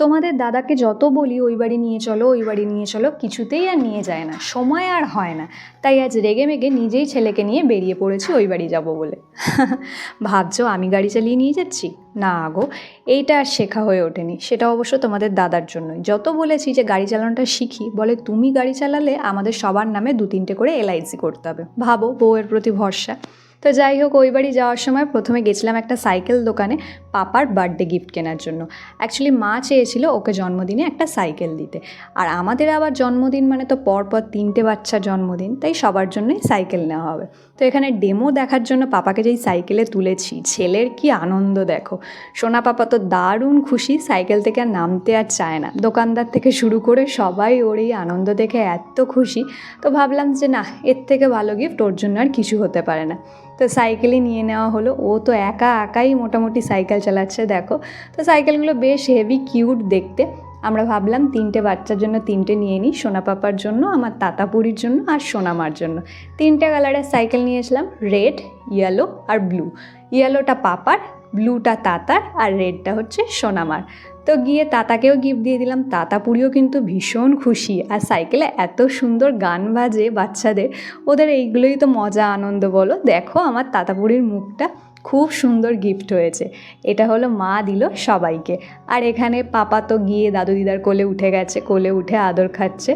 তোমাদের দাদাকে যত বলি ওই বাড়ি নিয়ে চলো ওই বাড়ি নিয়ে চলো, কিছুতেই আর নিয়ে যায় না, সময় আর হয় না। তাই আজ রেগে মেগে নিজেই ছেলেকে নিয়ে বেরিয়ে পড়েছি ওই বাড়ি যাব বলে। ভাবছো আমি গাড়ি চালিয়ে নিয়ে যাচ্ছি? না গো, এইটা আর শেখা হয়ে ওঠেনি। সেটা অবশ্য তোমাদের দাদার জন্যই। যত বলেছি যে গাড়ি চালানোটা শিখি, বলে তুমি গাড়ি চালালে আমাদের সবার নামে 2-3টে করে LIC করতে হবে। ভাবো, বউয়ের প্রতি ভরসা। তো যাই হোক, ওই বাড়ি যাওয়ার সময় প্রথমে গেছিলাম একটা সাইকেল দোকানে পাপার বার্থডে গিফট কেনার জন্য। অ্যাকচুয়ালি মা চেয়েছিল ওকে জন্মদিনে একটা সাইকেল দিতে, আর আমাদের আবার জন্মদিন মানে তো পরপর 3টে বাচ্চার জন্মদিন, তাই সবার জন্যই সাইকেল নেওয়া হবে। তো এখানে ডেমো দেখার জন্য পাপাকে যেই সাইকেলে তুলেছি, ছেলের কি আনন্দ দেখো। সোনা পাপা তো দারুণ খুশি, সাইকেল থেকে আর নামতে আর চায় না। দোকানদার থেকে শুরু করে সবাই ওর এই আনন্দ দেখে এত খুশি। তো ভাবলাম যে না, এর থেকে ভালো গিফট ওর জন্য আর কিছু হতে পারে না। তো সাইকেলই নিয়ে নেওয়া হলো। ও তো একাই মোটামুটি সাইকেল চালাচ্ছে দেখো। তো সাইকেলগুলো বেশ হেভি কিউট দেখতে। আমরা ভাবলাম 3টে বাচ্চার জন্য 3টে নিয়ে নিই, সোনা পাপার জন্য, আমার তাতাপুরির জন্য আর সোনামার জন্য। 3টে কালারের সাইকেল নিয়েছিলাম, রেড, ইয়েলো আর ব্লু। ইয়েলোটা পাপার, ব্লুটা তাতার, আর রেডটা হচ্ছে সোনামার। তো গিয়ে তাতাকেও গিফট দিয়ে দিলাম। তাতাপুরিও কিন্তু ভীষণ খুশি। আর সাইকেলে এত সুন্দর গান বাজে বাচ্চাদের, ওদের এইগুলোই তো মজা আনন্দ বলো। দেখো আমার তাতাপুরির মুখটা, খুব সুন্দর গিফট হয়েছে। এটা হলো মা দিল সবাইকে। আর এখানে পাপা তো গিয়ে দাদু দিদার কোলে উঠে গেছে, কোলে উঠে আদর খাচ্ছে।